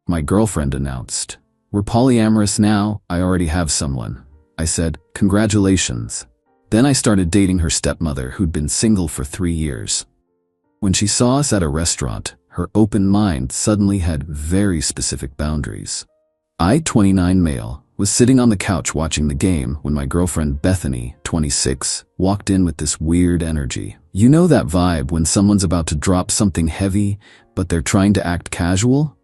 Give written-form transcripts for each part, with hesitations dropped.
My girlfriend announced. We're polyamorous now, I already have someone. I said, congratulations. Then I started dating her stepmother who'd been single for 3 years. When she saw us at a restaurant, her open mind suddenly had very specific boundaries. I, 29 male, was sitting on the couch watching the game when my girlfriend Bethany, 26, walked in with this weird energy. You know that vibe when someone's about to drop something heavy, but they're trying to act casual?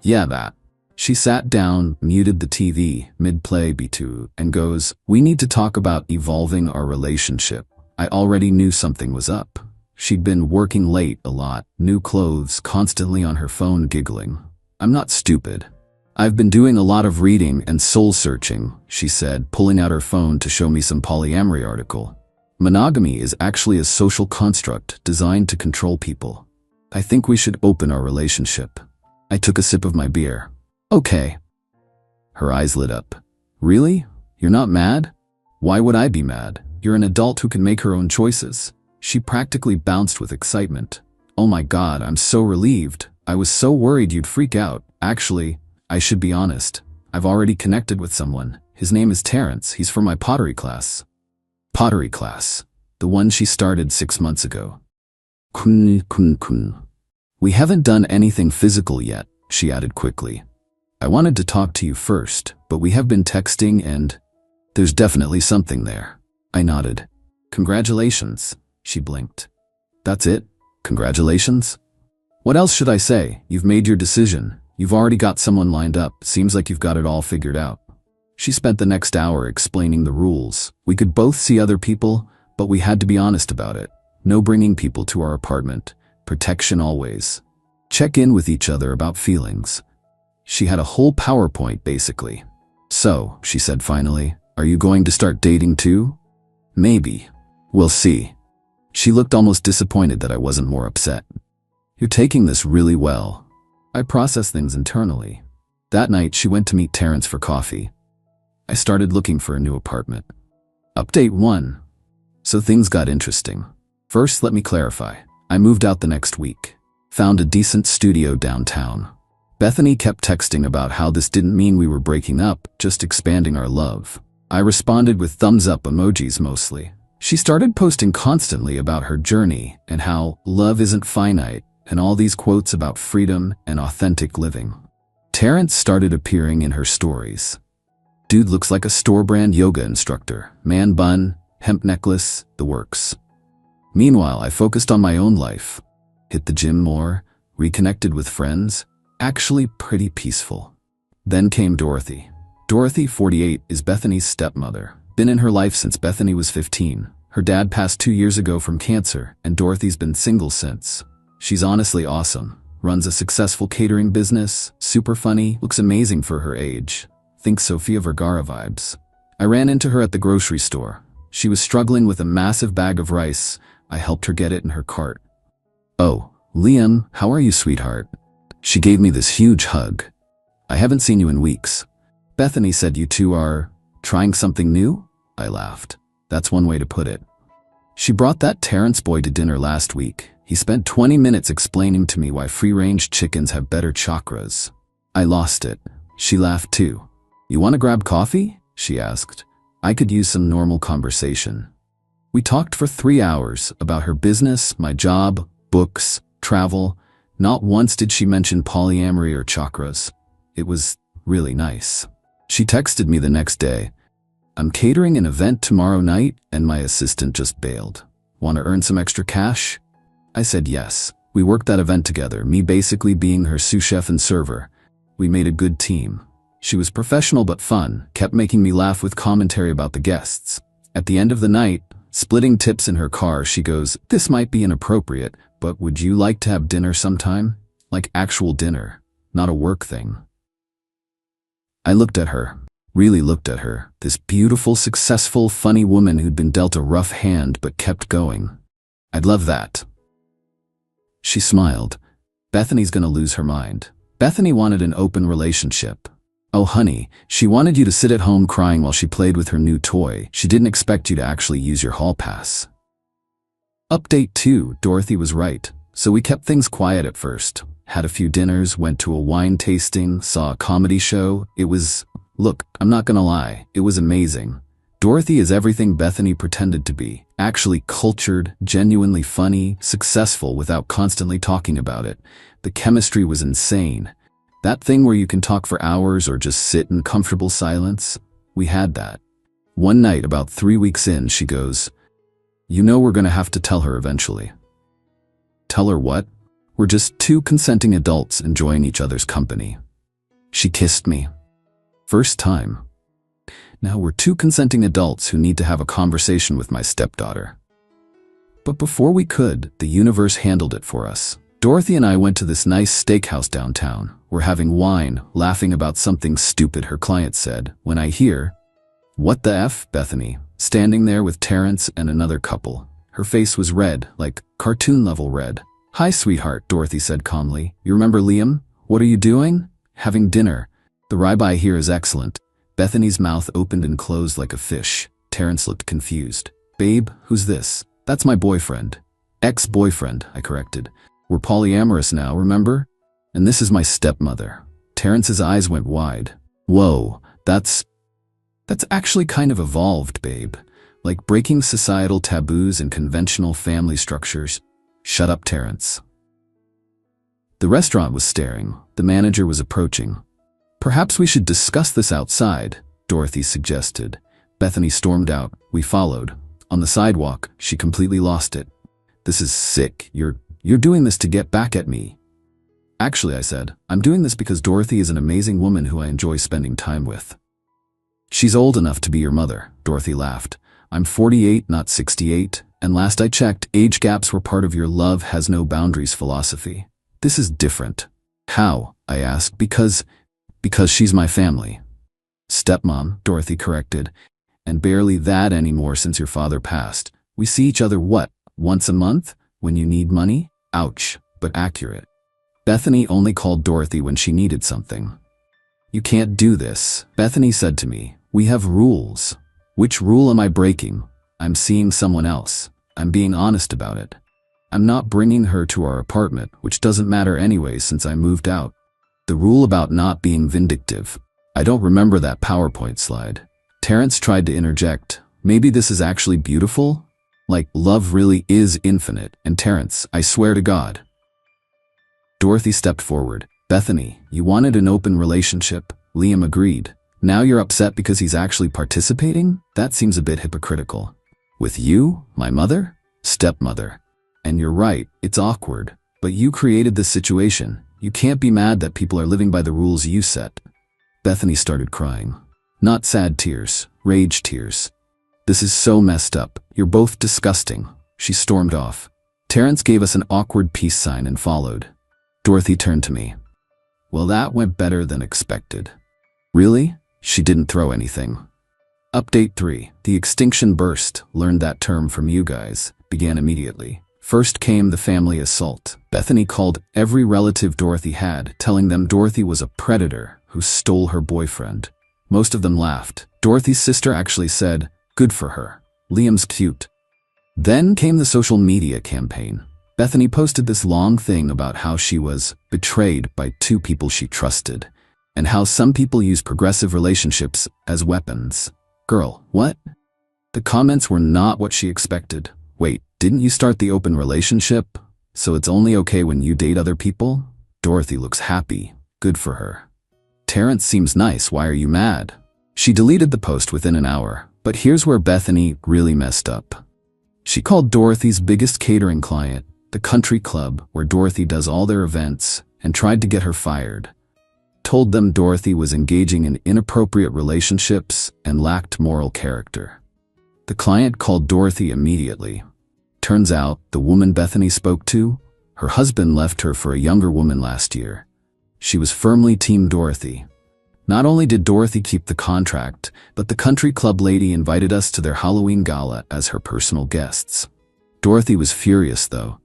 Yeah, that. She sat down, muted the TV, mid-play B2, and goes, we need to talk about evolving our relationship. I already knew something was up. She'd been working late a lot, new clothes, constantly on her phone giggling. I'm not stupid. I've been doing a lot of reading and soul-searching, she said, pulling out her phone to show me some polyamory article. Monogamy is actually a social construct designed to control people. I think we should open our relationship. I took a sip of my beer. Okay. Her eyes lit up. Really? You're not mad? Why would I be mad? You're an adult who can make her own choices. She practically bounced with excitement. Oh my God, I'm so relieved. I was so worried you'd freak out. Actually, I should be honest. I've already connected with someone. His name is Terrence. He's from my pottery class. Pottery class. The one she started 6 months ago. Kun. We haven't done anything physical yet, she added quickly. I wanted to talk to you first, but we have been texting and there's definitely something there. I nodded. Congratulations, she blinked. That's it? Congratulations? What else should I say? You've made your decision. You've already got someone lined up. Seems like you've got it all figured out. She spent the next hour explaining the rules. We could both see other people, but we had to be honest about it. No bringing people to our apartment. Protection always. Check in with each other about feelings. She had a whole PowerPoint, basically. So, she said finally, are you going to start dating too? Maybe. We'll see. She looked almost disappointed that I wasn't more upset. You're taking this really well. I process things internally. That night, she went to meet Terrence for coffee. I started looking for a new apartment. Update 1. So things got interesting. First, let me clarify. I moved out the next week. Found a decent studio downtown. Bethany kept texting about how this didn't mean we were breaking up, just expanding our love. I responded with thumbs up emojis mostly. She started posting constantly about her journey and how love isn't finite and all these quotes about freedom and authentic living. Terrence started appearing in her stories. Dude looks like a store-brand yoga instructor. Man bun, hemp necklace, the works. Meanwhile, I focused on my own life. Hit the gym more, reconnected with friends. Actually pretty peaceful. Then came Dorothy. Dorothy, 48, is Bethany's stepmother. Been in her life since Bethany was 15. Her dad passed 2 years ago from cancer, and Dorothy's been single since. She's honestly awesome. Runs a successful catering business, super funny, looks amazing for her age. Think Sofia Vergara vibes. I ran into her at the grocery store. She was struggling with a massive bag of rice. I helped her get it in her cart. Oh, Liam, how are you, sweetheart? She gave me this huge hug. I haven't seen you in weeks. Bethany said you two are trying something new? I laughed. That's one way to put it. She brought that Terrence boy to dinner last week. He spent 20 minutes explaining to me why free-range chickens have better chakras. I lost it. She laughed too. You want to grab coffee? She asked. I could use some normal conversation. We talked for 3 hours about her business, my job, books, travel. Not once did she mention polyamory or chakras. It was really nice. She texted me the next day. I'm catering an event tomorrow night and my assistant just bailed. Want to earn some extra cash? I said yes. We worked that event together, me basically being her sous chef and server. We made a good team. She was professional but fun, kept making me laugh with commentary about the guests. At the end of the night, splitting tips in her car, she goes, this might be inappropriate, but would you like to have dinner sometime? Like actual dinner, not a work thing. I looked at her, really looked at her, this beautiful, successful, funny woman who'd been dealt a rough hand but kept going. I'd love that. She smiled. Bethany's gonna lose her mind. Bethany wanted an open relationship. Oh honey, she wanted you to sit at home crying while she played with her new toy. She didn't expect you to actually use your hall pass. Update 2, Dorothy was right. So we kept things quiet at first. had a few dinners, went to a wine tasting, saw a comedy show. Look, I'm not gonna lie, it was amazing. Dorothy is everything Bethany pretended to be. Actually cultured, genuinely funny, successful without constantly talking about it. The chemistry was insane. That thing where you can talk for hours or just sit in comfortable silence, we had that. One night, about 3 weeks in, she goes, "You know we're gonna have to tell her eventually." Tell her what? We're just two consenting adults enjoying each other's company. She kissed me. First time. Now we're two consenting adults who need to have a conversation with my stepdaughter. But before we could, the universe handled it for us. Dorothy and I went to this nice steakhouse downtown. We're having wine, laughing about something stupid her client said, when I hear, "What the F?" Bethany, standing there with Terrence and another couple. Her face was red, like cartoon-level red. "Hi, sweetheart," Dorothy said calmly. "You remember Liam? What are you doing?" "Having dinner. The ribeye here is excellent." Bethany's mouth opened and closed like a fish. Terrence looked confused. "Babe, who's this?" "That's my boyfriend." "Ex-boyfriend," I corrected. "We're polyamorous now, remember? And this is my stepmother." Terrence's eyes went wide. "Whoa, that's actually kind of evolved, babe. Like breaking societal taboos and conventional family structures." "Shut up, Terrence." The restaurant was staring. The manager was approaching. "Perhaps we should discuss this outside," Dorothy suggested. Bethany stormed out. We followed. On the sidewalk, she completely lost it. "This is sick. You're doing this to get back at me." "Actually," I said, "I'm doing this because Dorothy is an amazing woman who I enjoy spending time with." "She's old enough to be your mother," Dorothy laughed. "I'm 48, not 68, and last I checked, age gaps were part of your love has no boundaries philosophy. This is different." "How?" I asked. Because she's my family." "Stepmom," Dorothy corrected. "And barely that anymore since your father passed. We see each other, what, once a month? When you need money?" Ouch, but accurate. Bethany only called Dorothy when she needed something. "You can't do this," Bethany said to me. "We have rules." "Which rule am I breaking?" "I'm seeing someone else. I'm being honest about it. I'm not bringing her to our apartment, which doesn't matter anyway since I moved out." The rule about not being vindictive. I don't remember that PowerPoint slide. Terrence tried to interject. "Maybe this is actually beautiful? Like, love really is infinite." And Terrence, "I swear to God." Dorothy stepped forward. "Bethany, you wanted an open relationship." Liam agreed. "Now you're upset because he's actually participating? That seems a bit hypocritical." "With you? My mother?" "Stepmother. And you're right, it's awkward. But you created this situation. You can't be mad that people are living by the rules you set." Bethany started crying. Not sad tears, rage tears. "This is so messed up. You're both disgusting." She stormed off. Terrence gave us an awkward peace sign and followed. Dorothy turned to me. "Well, that went better than expected." "Really?" She didn't throw anything. Update 3. The extinction burst, learned that term from you guys, began immediately. First came the family assault. Bethany called every relative Dorothy had, telling them Dorothy was a predator who stole her boyfriend. Most of them laughed. Dorothy's sister actually said, "Good for her. Liam's cute." Then came the social media campaign. Bethany posted this long thing about how she was betrayed by two people she trusted, and how some people use progressive relationships as weapons. Girl, what? The comments were not what she expected. "Wait, didn't you start the open relationship? So it's only okay when you date other people?" "Dorothy looks happy. Good for her." "Terrence seems nice. Why are you mad?" She deleted the post within an hour, but here's where Bethany really messed up. She called Dorothy's biggest catering client, the country club where Dorothy does all their events, and tried to get her fired. Told them Dorothy was engaging in inappropriate relationships and lacked moral character. The client called Dorothy immediately. Turns out, the woman Bethany spoke to, her husband left her for a younger woman last year. She was firmly Team Dorothy. Not only did Dorothy keep the contract, but the country club lady invited us to their Halloween gala as her personal guests. Dorothy was furious though.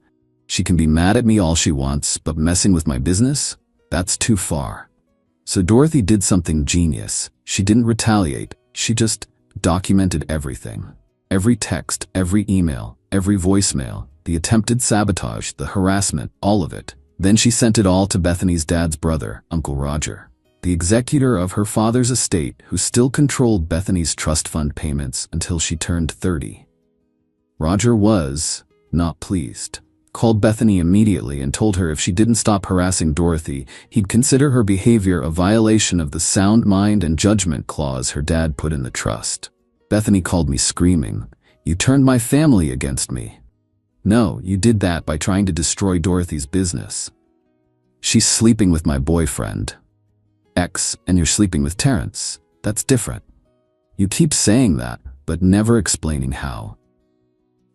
She can be mad at me all she wants, but messing with my business? That's too far. So Dorothy did something genius. She didn't retaliate. She just documented everything. Every text, every email, every voicemail, the attempted sabotage, the harassment, all of it. Then she sent it all to Bethany's dad's brother, Uncle Roger, the executor of her father's estate who still controlled Bethany's trust fund payments until she turned 30. Roger was not pleased. Called Bethany immediately and told her if she didn't stop harassing Dorothy, he'd consider her behavior a violation of the sound mind and judgment clause her dad put in the trust. Bethany called me screaming, "You turned my family against me." "No, you did that by trying to destroy Dorothy's business. She's sleeping with my boyfriend, X, and you're sleeping with Terrence. That's different. You keep saying that, but never explaining how."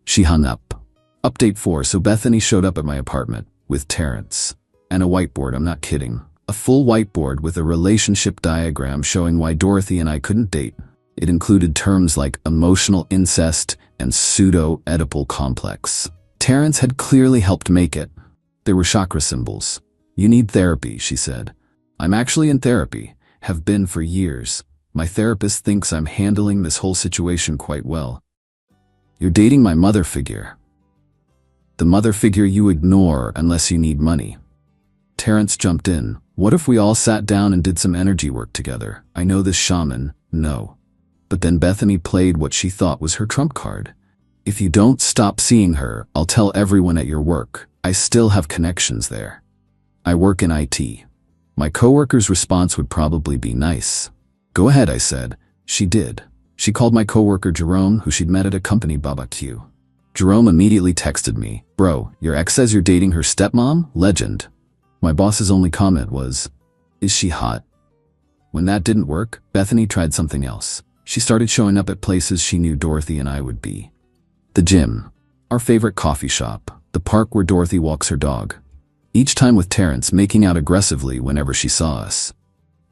She hung up. Update 4. So Bethany showed up at my apartment with Terrence and a whiteboard. I'm not kidding. A full whiteboard with a relationship diagram showing why Dorothy and I couldn't date. It included terms like emotional incest and pseudo-Oedipal complex. Terrence had clearly helped make it. There were chakra symbols. "You need therapy," she said. "I'm actually in therapy, have been for years. My therapist thinks I'm handling this whole situation quite well." "You're dating my mother figure. The mother figure you ignore unless you need money." Terrence jumped in. "What if we all sat down and did some energy work together? I know this shaman." "No." But then Bethany played what she thought was her trump card. "If you don't stop seeing her, I'll tell everyone at your work. I still have connections there. I work in IT." My coworker's response would probably be nice. "Go ahead," I said. She did. She called my coworker Jerome, who she'd met at a company barbecue. Jerome immediately texted me, "Bro, your ex says you're dating her stepmom? Legend." My boss's only comment was, "Is she hot?" When that didn't work, Bethany tried something else. She started showing up at places she knew Dorothy and I would be. The gym, our favorite coffee shop, the park where Dorothy walks her dog. Each time with Terrence making out aggressively whenever she saw us.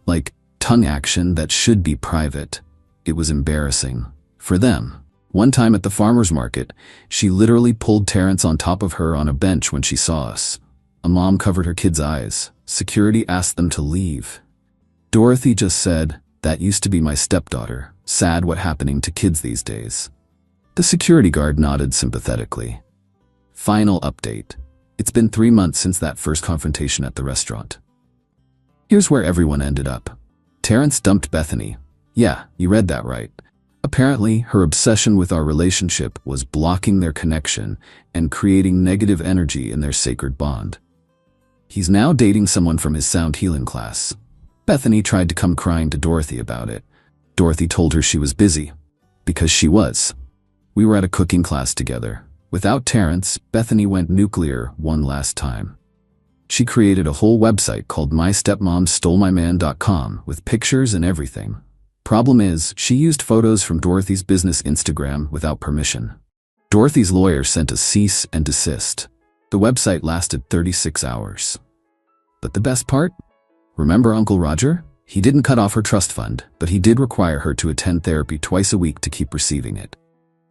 Like, tongue action that should be private. It was embarrassing. For them. One time at the farmer's market, she literally pulled Terrence on top of her on a bench when she saw us. A mom covered her kids' eyes. Security asked them to leave. Dorothy just said, "That used to be my stepdaughter. Sad what happening to kids these days." The security guard nodded sympathetically. Final update. It's been 3 months since that first confrontation at the restaurant. Here's where everyone ended up. Terrence dumped Bethany. Yeah, you read that right. Apparently, her obsession with our relationship was blocking their connection and creating negative energy in their sacred bond. He's now dating someone from his sound healing class. Bethany tried to come crying to Dorothy about it. Dorothy told her she was busy. Because she was. We were at a cooking class together. Without Terrence, Bethany went nuclear one last time. She created a whole website called mystepmomstolemyman.com with pictures and everything. Problem is, she used photos from Dorothy's business Instagram without permission. Dorothy's lawyer sent a cease and desist. The website lasted 36 hours. But the best part? Remember Uncle Roger? He didn't cut off her trust fund, but he did require her to attend therapy twice a week to keep receiving it.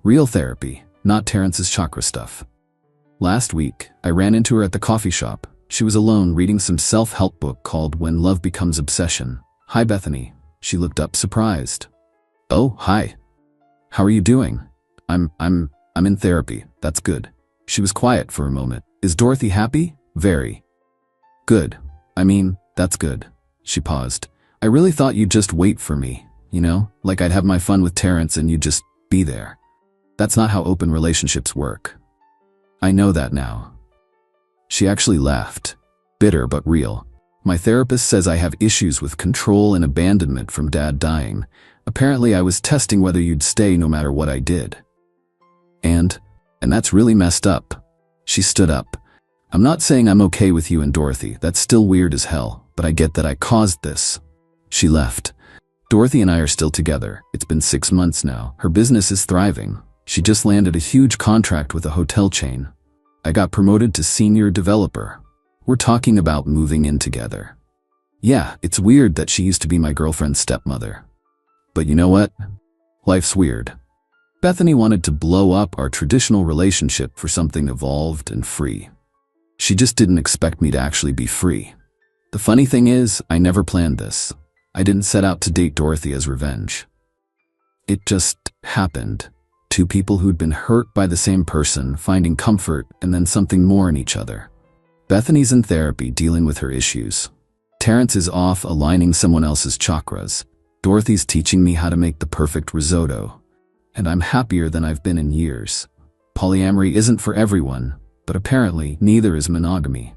Real therapy, not Terrence's chakra stuff. Last week, I ran into her at the coffee shop. She was alone reading some self-help book called When Love Becomes Obsession. "Hi, Bethany." She looked up surprised. "Oh, hi. How are you doing?" I'm in therapy. That's good." She was quiet for a moment. "Is Dorothy happy?" "Very." "Good. I mean, that's good." She paused. "I really thought you'd just wait for me, you know? Like I'd have my fun with Terrence and you'd just be there. That's not how open relationships work." "I know that now." She actually laughed. Bitter but real. "My therapist says I have issues with control and abandonment from Dad dying. Apparently I was testing whether you'd stay no matter what I did. And that's really messed up." She stood up. "I'm not saying I'm okay with you and Dorothy. That's still weird as hell, but I get that I caused this." She left. Dorothy and I are still together. It's been 6 months now. Her business is thriving. She just landed a huge contract with a hotel chain. I got promoted to senior developer. We're talking about moving in together. Yeah, it's weird that she used to be my girlfriend's stepmother. But you know what? Life's weird. Bethany wanted to blow up our traditional relationship for something evolved and free. She just didn't expect me to actually be free. The funny thing is, I never planned this. I didn't set out to date Dorothy as revenge. It just happened. 2 people who'd been hurt by the same person, finding comfort and then something more in each other. Bethany's in therapy dealing with her issues. Terrence is off aligning someone else's chakras. Dorothy's teaching me how to make the perfect risotto. And I'm happier than I've been in years. Polyamory isn't for everyone, but apparently neither is monogamy.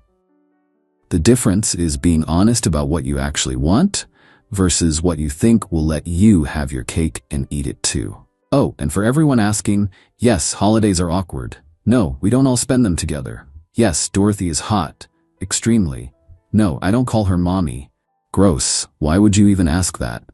The difference is being honest about what you actually want versus what you think will let you have your cake and eat it too. Oh, and for everyone asking, yes, holidays are awkward. No, we don't all spend them together. Yes, Dorothy is hot. Extremely. No, I don't call her mommy. Gross. Why would you even ask that?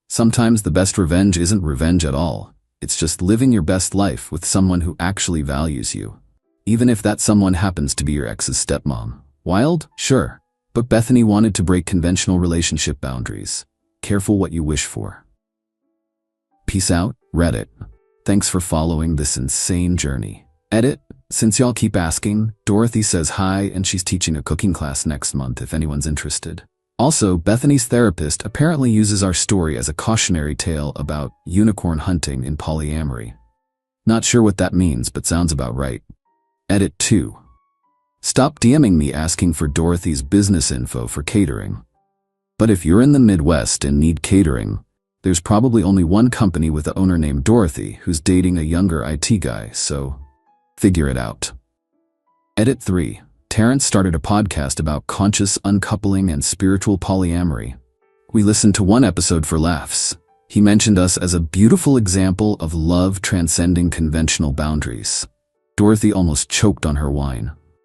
Sometimes the best revenge isn't revenge at all. It's just living your best life with someone who actually values you. Even if that someone happens to be your ex's stepmom. Wild? Sure. But Bethany wanted to break conventional relationship boundaries. Careful what you wish for. Peace out, Reddit. Thanks for following this insane journey. Edit. Since y'all keep asking, Dorothy says hi and she's teaching a cooking class next month if anyone's interested. Also, Bethany's therapist apparently uses our story as a cautionary tale about unicorn hunting in polyamory. Not sure what that means, but sounds about right. Edit 2. Stop DMing me asking for Dorothy's business info for catering. But if you're in the Midwest and need catering, there's probably only one company with an owner named Dorothy who's dating a younger IT guy, so figure it out. Edit 3. Terrence started a podcast about conscious uncoupling and spiritual polyamory. We listened to one episode for laughs. He mentioned us as a beautiful example of love transcending conventional boundaries. Dorothy almost choked on her wine.